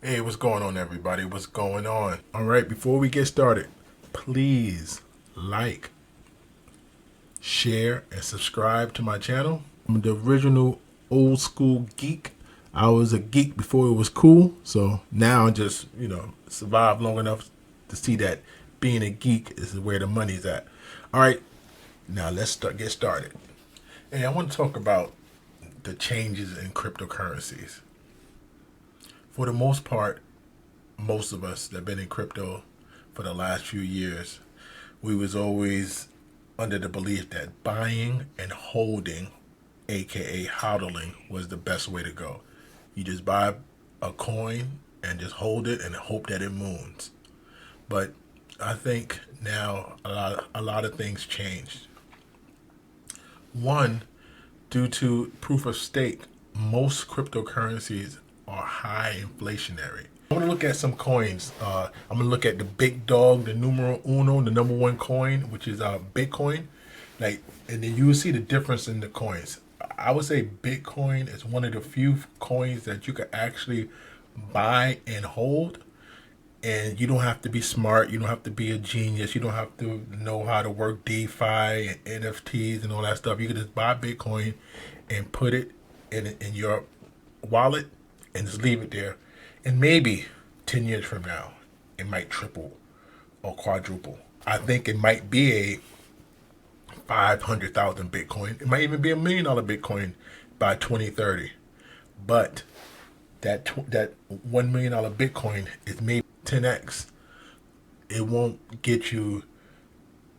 Hey, what's going on, everybody? What's going on? All right, before we get started, please like, share, and subscribe to my channel. I'm the original old school geek. I was a geek before it was cool, so now I just, survived long enough to see that being a geek is where the money's at. All right, now get started. Hey, I want to talk about the changes in cryptocurrencies. For the most part, most of us that have been in crypto for the last few years, we was always under the belief that buying and holding, aka hodling, was the best way to go. You just buy a coin and just hold it and hope that it moons. But I think now a lot of things changed. One, due to proof of stake, most cryptocurrencies are high inflationary. I want to look at some coins. I'm going to look at the big dog, the numero uno, the number one coin, which is Bitcoin. And then you will see the difference in the coins. I would say Bitcoin is one of the few coins that you can actually buy and hold, and you don't have to be smart. You don't have to be a genius. You don't have to know how to work DeFi and NFTs and all that stuff. You can just buy Bitcoin and put it in your wallet and just leave it there. And maybe 10 years from now, it might triple or quadruple. I think it might be a 500,000 Bitcoin. It might even be $1 million Bitcoin by 2030. But that $1 million Bitcoin is maybe 10x. It won't get you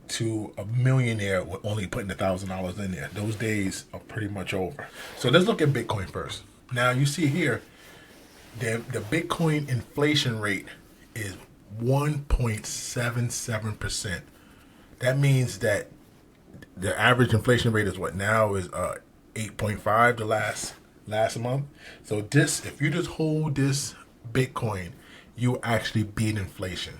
to a millionaire with only putting $1,000 in there. Those days are pretty much over. So let's look at Bitcoin first. Now you see here, the Bitcoin inflation rate is 1.77%. That means that the average inflation rate is what now is 8.5 the last month. So this, if you just hold this Bitcoin, you actually beat inflation.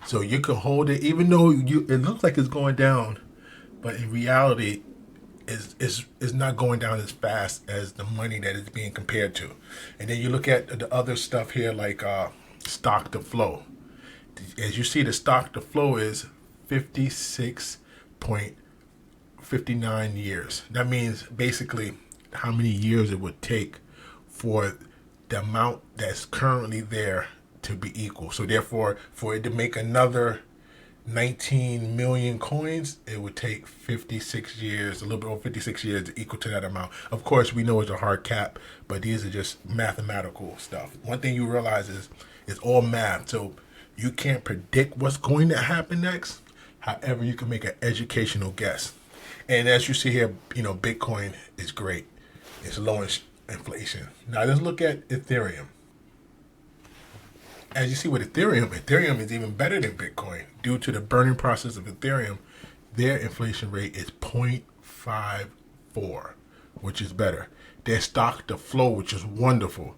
So you can hold it even though it looks like it's going down, but in reality is not going down as fast as the money that is being compared to. And then you look at the other stuff here like stock to flow. As you see, the stock to flow is 56.59 years. That means basically how many years it would take for the amount that's currently there to be equal. So therefore, for it to make another 19 million coins, it would take 56 years, a little bit over 56 years to equal to that amount. Of course, we know it's a hard cap, but these are just mathematical stuff. One thing you realize is it's all math. So you can't predict what's going to happen next. However, you can make an educational guess. And as you see here, Bitcoin is great. It's low inflation. Now let's look at Ethereum. As you see with Ethereum is even better than Bitcoin. Due to the burning process of Ethereum, their inflation rate is 0.54, which is better. Their stock to flow, which is wonderful.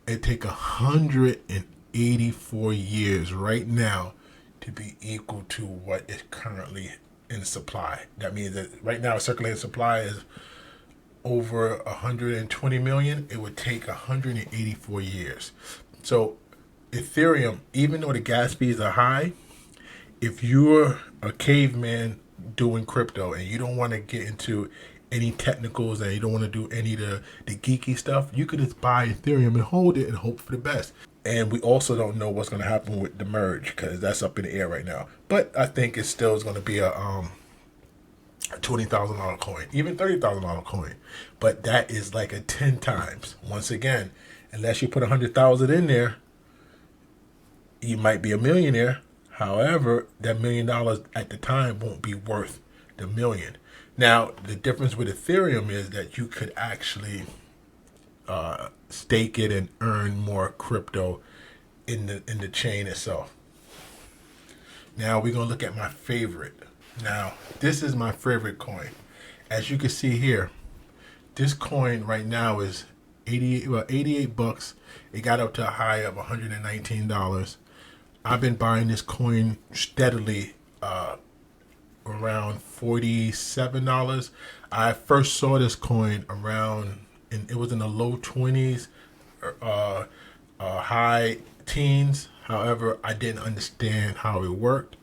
It take 184 years right now to be equal to what is currently in supply. That means that right now circulating supply is over 120 million. It would take 184 years. So Ethereum, even though the gas fees are high, if you're a caveman doing crypto and you don't want to get into any technicals and you don't want to do any of the geeky stuff, you could just buy Ethereum and hold it and hope for the best. And we also don't know what's going to happen with the merge because that's up in the air right now. But I think it still is going to be a $20,000 coin, even $30,000 coin. But that is like a 10 times. Once again, unless you put 100,000 in there, you might be a millionaire. However, that $1 million at the time won't be worth the million. Now, the difference with Ethereum is that you could actually stake it and earn more crypto in the chain itself. Now we're gonna look at my favorite. Now this is my favorite coin. As you can see here, this coin right now is 88 bucks. It got up to a high of $119. I've been buying this coin steadily around $47. I first saw this coin around, and it was in the low 20s high teens. However, I didn't understand how it worked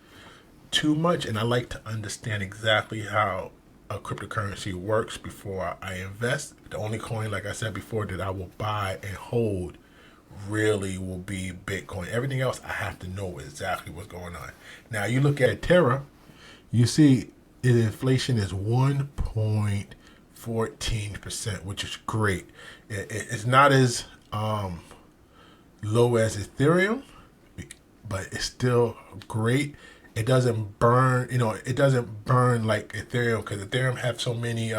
too much, and I like to understand exactly how a cryptocurrency works before I invest. The only coin, like I said before, that I will buy and hold really will be Bitcoin. Everything else, I have to know exactly what's going on. Now, you look at Terra, you see the inflation is 1.14%, which is great. It's not as low as Ethereum, but it's still great. It doesn't burn, it doesn't burn like Ethereum, because Ethereum have so many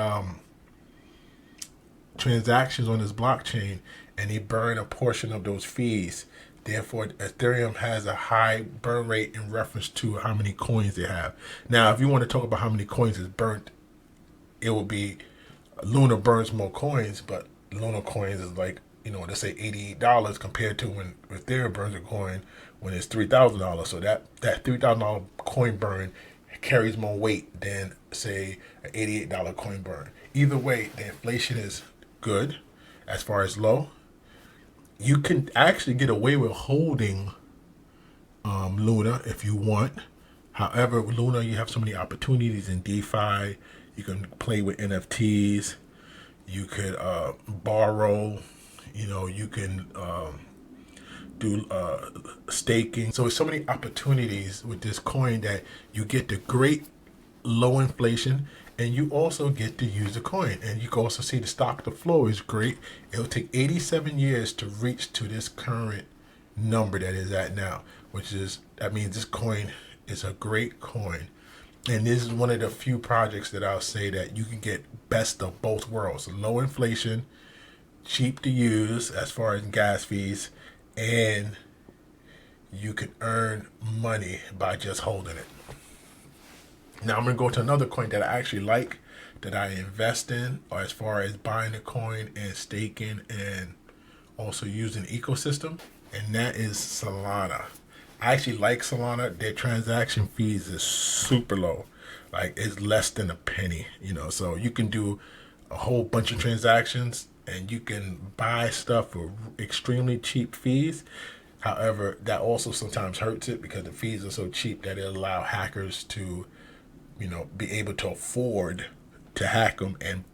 transactions on this blockchain, and they burn a portion of those fees. Therefore, Ethereum has a high burn rate in reference to how many coins they have. Now, if you want to talk about how many coins is burnt, it will be Luna burns more coins, but Luna coins is like, let's say $88 compared to when Ethereum burns a coin when it's $3,000. So that $3,000 coin burn carries more weight than, say, an $88 coin burn. Either way, the inflation is good as far as low. You can actually get away with holding Luna if you want. However, with Luna, you have so many opportunities in DeFi. You can play with NFTs. You could borrow. You can do staking. So there's so many opportunities with this coin that you get the great low inflation, and you also get to use the coin. And you can also see the stock to flow is great. It'll take 87 years to reach to this current number that is at now, that means this coin is a great coin. And this is one of the few projects that I'll say that you can get best of both worlds: low inflation, cheap to use as far as gas fees, and you can earn money by just holding it. Now I'm going to go to another coin that I actually like, that I invest in, or as far as buying a coin and staking and also using the ecosystem, and that is Solana. I actually like Solana. Their transaction fees is super low. Like, it's less than a penny, so you can do a whole bunch of transactions and you can buy stuff for extremely cheap fees. However, that also sometimes hurts it, because the fees are so cheap that it allow hackers to, be able to afford to hack them and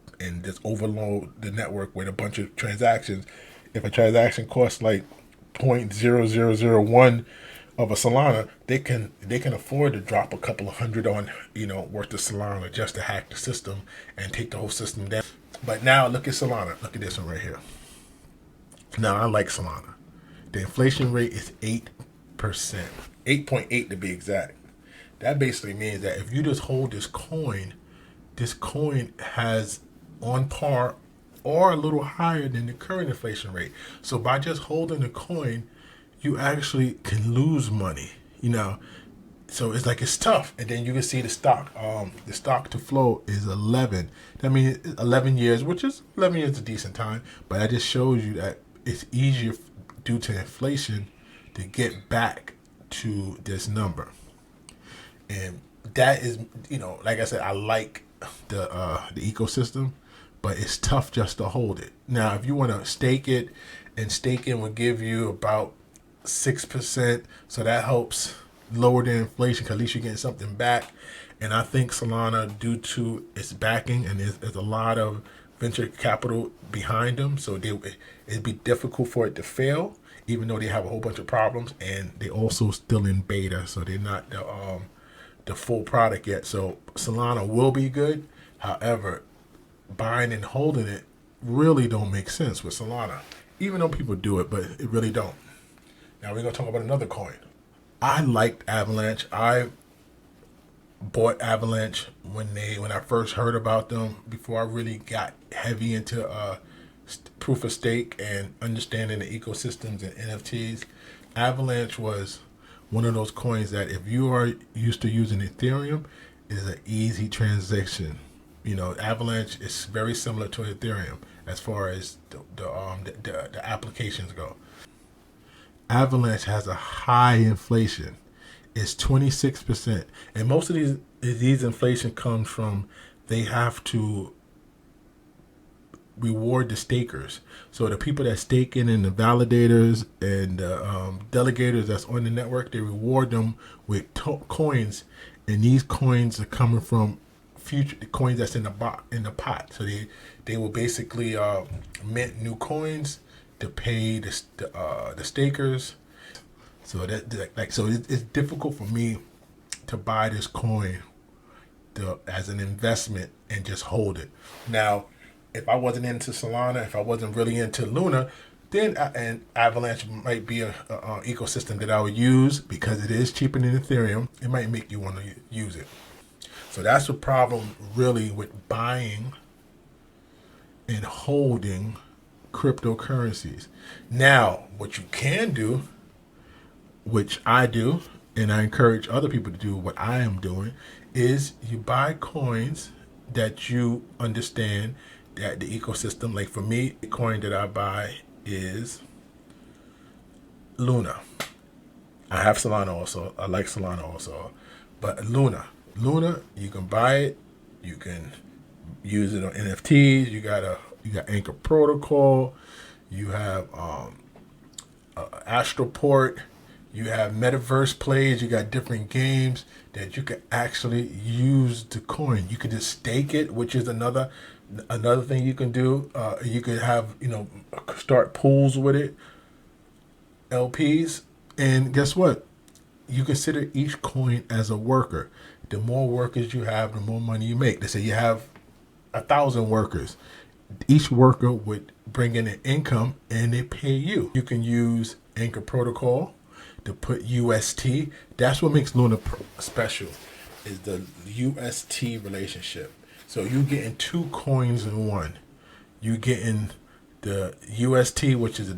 just overload the network with a bunch of transactions. If a transaction costs like 0.0001 of a Solana, they can afford to drop a couple of hundred on worth of Solana just to hack the system and take the whole system down. But now look at Solana. Look at this one right here. Now, I like Solana. The inflation rate is 8%, 8.8 to be exact. That basically means that if you just hold this coin has on par or a little higher than the current inflation rate. So by just holding the coin, you actually can lose money, So it's like, it's tough. And then you can see the stock. The stock to flow is 11. That means 11 years, which is 11 years a decent time. But that just shows you that it's easier due to inflation to get back to this number. And that is, like I said, I like the ecosystem, but it's tough just to hold it. Now, if you want to stake it, and staking will give you about 6%, so that helps lower the inflation, because at least you're getting something back. And I think Solana, due to its backing, and there's a lot of venture capital behind them, so it'd be difficult for it to fail, even though they have a whole bunch of problems, and they also still in beta, so they're not the full product yet. So Solana will be good. However, buying and holding it really don't make sense with Solana, even though people do it, but it really don't. Now we're gonna talk about another coin. I liked Avalanche. I bought Avalanche when I first heard about them, before I really got heavy into proof of stake and understanding the ecosystems and NFTs. Avalanche was one of those coins that, if you are used to using Ethereum, is an easy transaction. Avalanche is very similar to Ethereum as far as the applications go. Avalanche has a high inflation. It's 26%, and most of these inflation comes from, they have to reward the stakers. So the people that stake in and the validators and the delegators that's on the network, they reward them with coins, and these coins are coming from future coins that's in the pot. So they will basically mint new coins to pay the stakers. So it's difficult for me to buy this coin as an investment and just hold it. Now, if I wasn't into Solana, if I wasn't really into Luna, then and Avalanche might be a ecosystem that I would use because it is cheaper than Ethereum. It might make you want to use it. So that's the problem really with buying and holding cryptocurrencies. Now, what you can do, which I do, and I encourage other people to do what I am doing, is you buy coins that you understand that the ecosystem, like for me, the coin that I buy is Luna. I have Solana also. I like Solana also. But Luna, you can buy it. You can use it on NFTs. You got Anchor Protocol. You have Astroport. You have metaverse plays. You got different games that you can actually use the coin. You can just stake it, which is another thing you can do. You could have start pools with it, LPs, and guess what? You consider each coin as a worker. The more workers you have, the more money you make. Let's say you have 1,000 workers. Each worker would bring in an income, and they pay you. You can use Anchor Protocol to put UST. That's what makes Luna special, is the UST relationship. So you getting two coins in one. You getting the UST, which is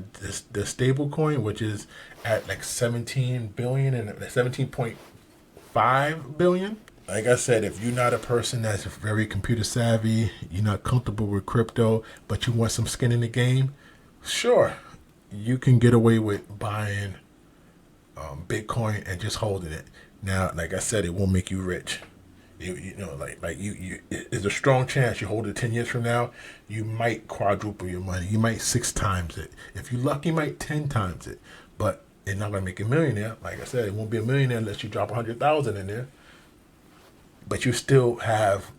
the stable coin, which is at like 17 billion and 17.5 billion. Like I said, if you're not a person that's very computer savvy, you're not comfortable with crypto, but you want some skin in the game, sure, you can get away with buying Bitcoin and just holding it. Now, like I said, it won't make you rich. There's a strong chance you hold it 10 years from now, you might quadruple your money. You might 6 times it. If you're lucky, you might 10 times it. But it's not going to make you a millionaire. Like I said, it won't be a millionaire unless you drop 100,000 in there. But you still have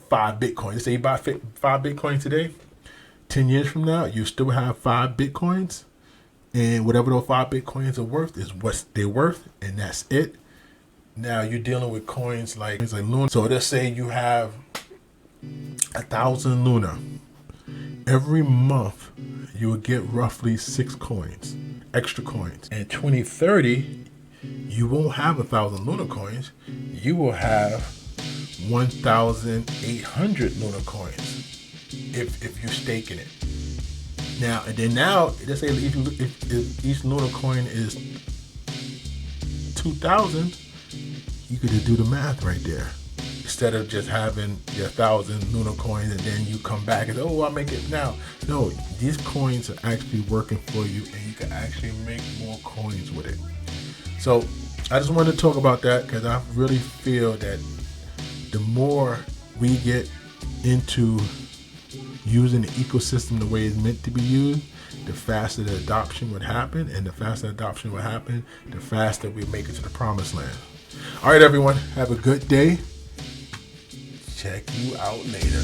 5 Bitcoins. Say you buy 5 Bitcoins today, 10 years from now, you still have 5 Bitcoins. And whatever those 5 Bitcoins are worth is what they're worth, and that's it. Now you're dealing with coins like Luna. So let's say you have 1,000 Luna. Every month you will get roughly 6 coins, extra coins. In 2030, you won't have 1,000 Luna coins. You will have 1,800 Luna coins if you stake in it. Now, let's say if each Luna coin is 2,000, you could just do the math right there. Instead of just having your 1,000 Luna coins and then you come back and I'll make it now. No, these coins are actually working for you, and you can actually make more coins with it. So I just wanted to talk about that because I really feel that the more we get into using the ecosystem the way it's meant to be used, the faster the adoption would happen, and the faster adoption would happen, the faster we make it to the promised land. All right, everyone, have a good day. Check you out later.